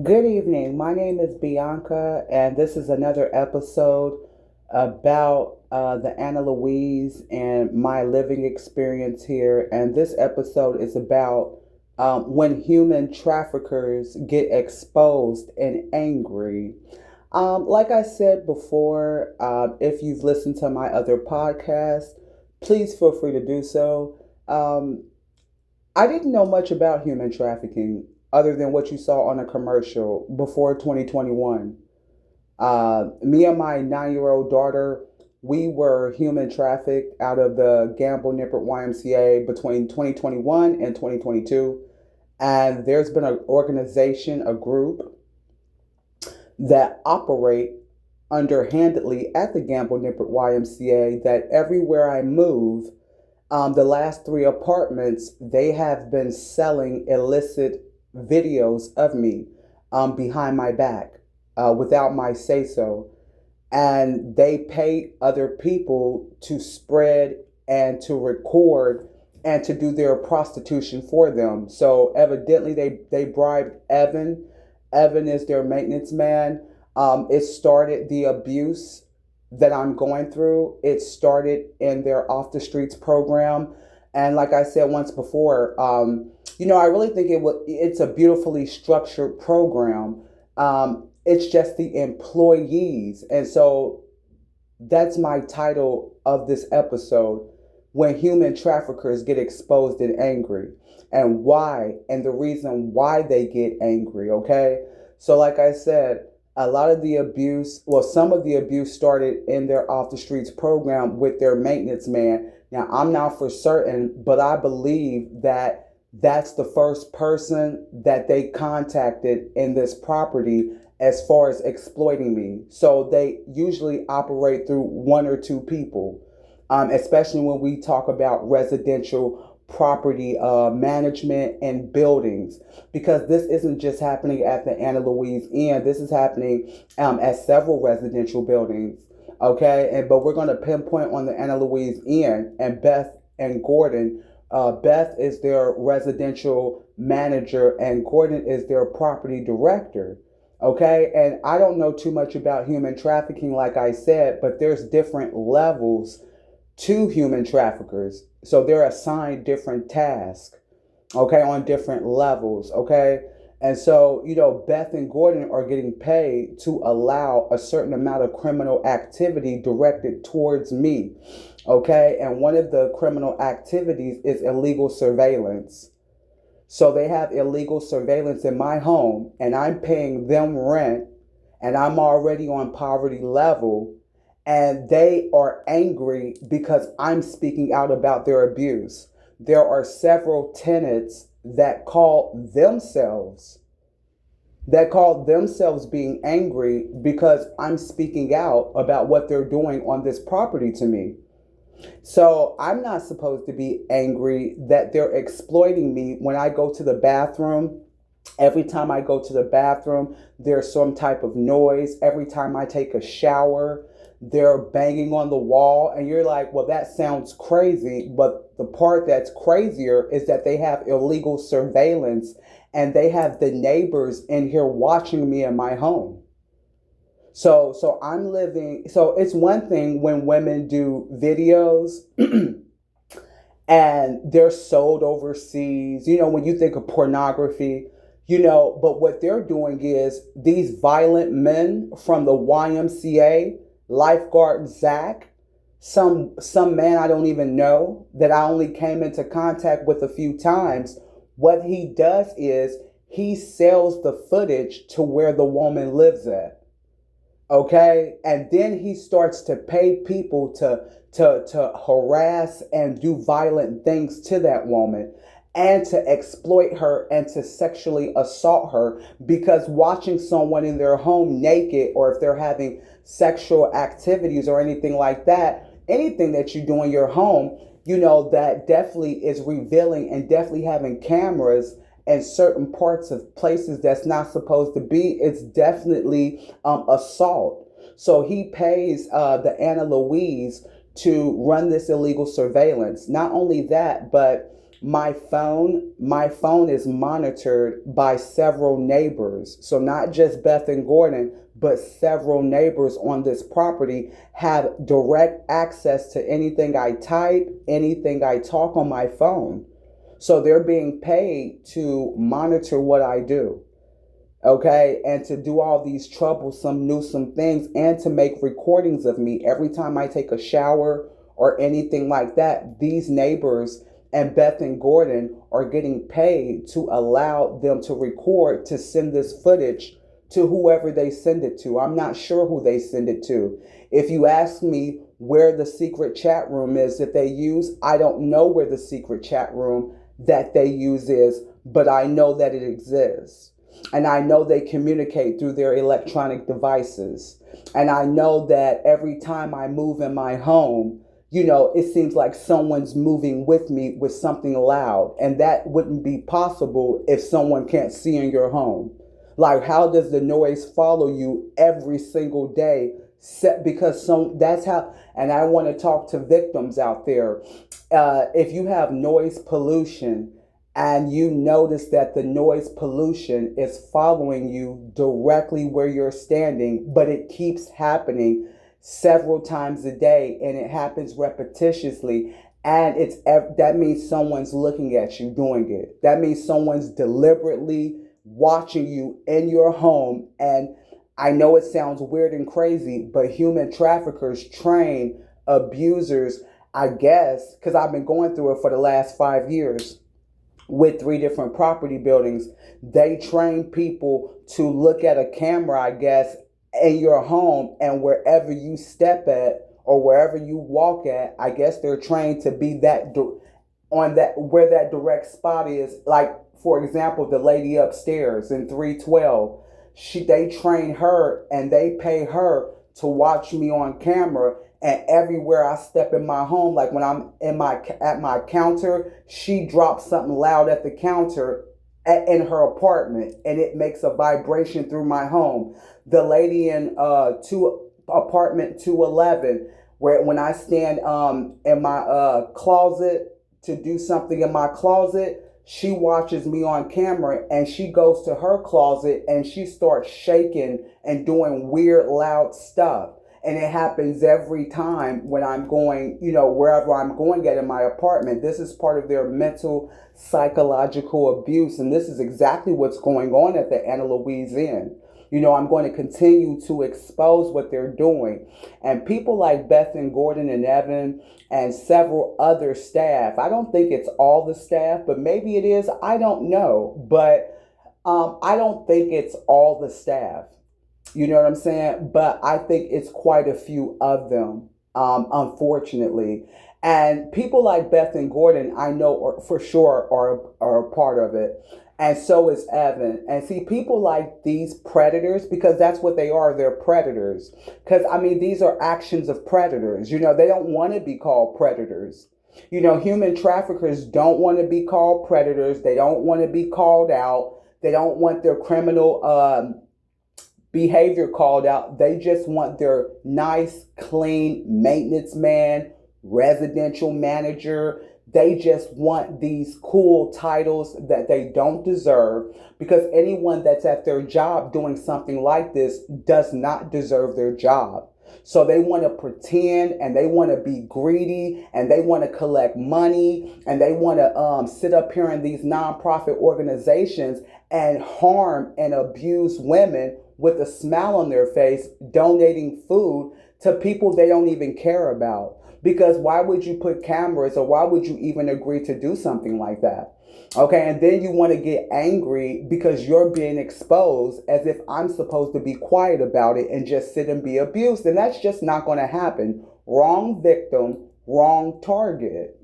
Good evening. My name is Bianca, and this is another episode about the Anna Louise and my living experience here. And this episode is about when human traffickers get exposed and angry. Like I said before, if you've listened to my other podcasts, please feel free to do so. I didn't know much about human trafficking other than what you saw on a commercial before 2021. Me and my 9-year-old daughter, we were human trafficked out of the Gamble Nippert YMCA between 2021 and 2022. And there's been an organization, a group that operate underhandedly at the Gamble Nippert YMCA that everywhere I move, the last three apartments, they have been selling illicit videos of me behind my back without my say so. And they pay other people to spread and to record and to do their prostitution for them. So evidently they bribed Evan. Evan is their maintenance man. It started the abuse that I'm going through. It started in their off the streets program. And like I said once before, I really think it's a beautifully structured program. It's just the employees. And so that's my title of this episode: when human traffickers get exposed and angry, and why, and the reason why they get angry. Okay. So like I said, a lot of the abuse, well, some of the abuse started in their off the streets program with their maintenance man. Now, I'm not for certain, but I believe that that's the first person that they contacted in this property as far as exploiting me. So they usually operate through one or two people, especially when we talk about residential property management and buildings, because this isn't just happening at the Anna Louise Inn. This is happening at several residential buildings. Okay, but we're going to pinpoint on the Anna Louise Inn and Beth and Gordon. Beth is their residential manager, and Gordon is their property director. Okay, and I don't know too much about human trafficking, like I said, but there's different levels to human traffickers. So they're assigned different tasks, okay, on different levels, okay? And so, Beth and Gordon are getting paid to allow a certain amount of criminal activity directed towards me, okay? And one of the criminal activities is illegal surveillance. So they have illegal surveillance in my home, and I'm paying them rent, and I'm already on poverty level, and they are angry because I'm speaking out about their abuse. There are several tenants that call themselves being angry because I'm speaking out about what they're doing on this property to me. So I'm not supposed to be angry that they're exploiting me when I go to the bathroom. Every time I go to the bathroom, there's some type of noise. Every time I take a shower, they're banging on the wall. And you're like, well, that sounds crazy. But the part that's crazier is that they have illegal surveillance and they have the neighbors in here watching me in my home. So I'm living, so it's one thing when women do videos and they're sold overseas, when you think of pornography, but what they're doing is these violent men from the YMCA, lifeguard Zach, some man I don't even know that I only came into contact with a few times. What he does is he sells the footage to where the woman lives at. Okay, and then he starts to pay people to harass and do violent things to that woman and to exploit her and to sexually assault her, because watching someone in their home naked, or if they're having sexual activities or anything like that, anything that you do in your home, that definitely is revealing, and definitely having cameras and certain parts of places that's not supposed to be, it's definitely assault. So he pays the Anna Louise to run this illegal surveillance. Not only that, but My phone is monitored by several neighbors. So not just Beth and Gordon, but several neighbors on this property have direct access to anything I type, anything I talk on my phone. So they're being paid to monitor what I do. Okay, and to do all these troublesome, newsome things and to make recordings of me every time I take a shower or anything like that. These neighbors and Beth and Gordon are getting paid to allow them to record, to send this footage to whoever they send it to. I'm not sure who they send it to. If you ask me where the secret chat room is that they use, I don't know where the secret chat room that they use is, but I know that it exists. And I know they communicate through their electronic devices. And I know that every time I move in my home, it seems like someone's moving with me with something loud. And that wouldn't be possible if someone can't see in your home. Like, how does the noise follow you every single day? Because that's how, and I want to talk to victims out there. If you have noise pollution, and you notice that the noise pollution is following you directly where you're standing, but it keeps happening several times a day and it happens repetitiously, and that means someone's looking at you doing it. That means someone's deliberately watching you in your home. And I know it sounds weird and crazy, but human traffickers train abusers, I guess, because I've been going through it for the last 5 years with 3 different property buildings. They train people to look at a camera, I guess, in your home, and wherever you step at or wherever you walk at, I guess they're trained to be on that where that direct spot is. Like, for example, the lady upstairs in 312, they train her and they pay her to watch me on camera. And everywhere I step in my home, like when I'm at my counter, she drops something loud at the counter in her apartment, and it makes a vibration through my home. The lady in apartment 211, where when I stand in my closet to do something in my closet, she watches me on camera, and she goes to her closet and she starts shaking and doing weird, loud stuff. And it happens every time when I'm going, wherever I'm going at in my apartment. This is part of their mental, psychological abuse. And this is exactly what's going on at the Anna Louise Inn. I'm going to continue to expose what they're doing. And people like Beth and Gordon and Evan and several other staff, I don't think it's all the staff, but maybe it is. I don't know. But I don't think it's all the staff. You know what I'm saying? But I think it's quite a few of them, unfortunately. And people like Beth and Gordon, I know for sure are a part of it. And so is Evan. And see, people like these predators, because that's what they are, they're predators. Because, these are actions of predators. They don't want to be called predators. Human traffickers don't want to be called predators. They don't want to be called out. They don't want their criminal behavior called out. They just want their nice, clean maintenance man, residential manager. They just want these cool titles that they don't deserve, because anyone that's at their job doing something like this does not deserve their job. So they want to pretend, and they want to be greedy, and they want to collect money, and they want to sit up here in these nonprofit organizations and harm and abuse women with a smile on their face, donating food to people they don't even care about. Because why would you put cameras, or why would you even agree to do something like that? Okay, and then you want to get angry because you're being exposed, as if I'm supposed to be quiet about it and just sit and be abused. And that's just not going to happen. Wrong victim, wrong target,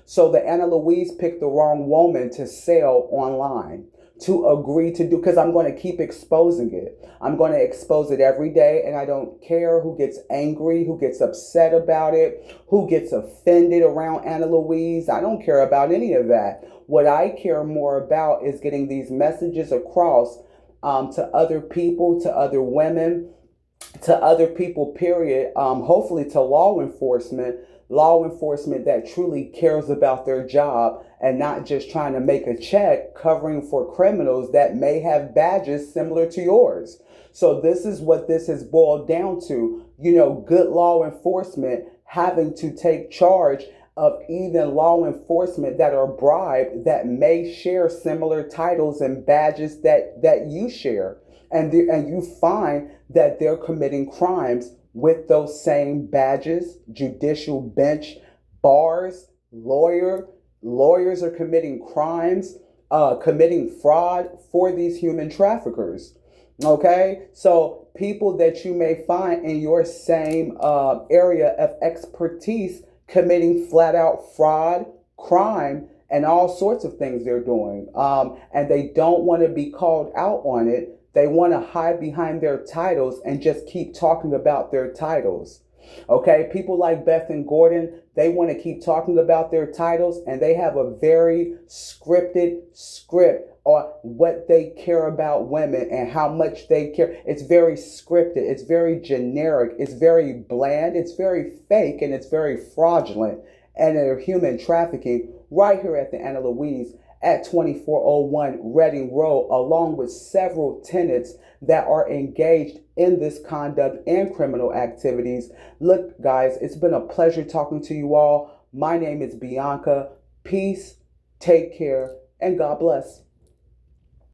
So the Anna Louise picked the wrong woman to sell online, to agree to do, because I'm going to keep exposing it. I'm going to expose it every day, and I don't care who gets angry, who gets upset about it, who gets offended around Anna Louise. I don't care about any of that. What I care more about is getting these messages across to other people, to other women, to other people, period, hopefully to law enforcement, law enforcement that truly cares about their job and not just trying to make a check covering for criminals that may have badges similar to yours. So this is what this has boiled down to. Good law enforcement having to take charge of even law enforcement that are bribed that may share similar titles and badges that you share. And you find that they're committing crimes with those same badges, judicial bench, bars, lawyers are committing crimes, committing fraud for these human traffickers. Okay, so people that you may find in your same area of expertise committing flat out fraud, crime, and all sorts of things they're doing. And they don't want to be called out on it. They want to hide behind their titles and just keep talking about their titles. Okay, people like Beth and Gordon, they want to keep talking about their titles, and they have a very scripted script on what they care about women and how much they care. It's very scripted, it's very generic, it's very bland, it's very fake, and it's very fraudulent. And they're human trafficking right here at the Anna Louise at 2401 Reading Road, along with several tenants that are engaged in this conduct and criminal activities. Look, guys, it's been a pleasure talking to you all. My name is Bianca. Peace, take care, and God bless.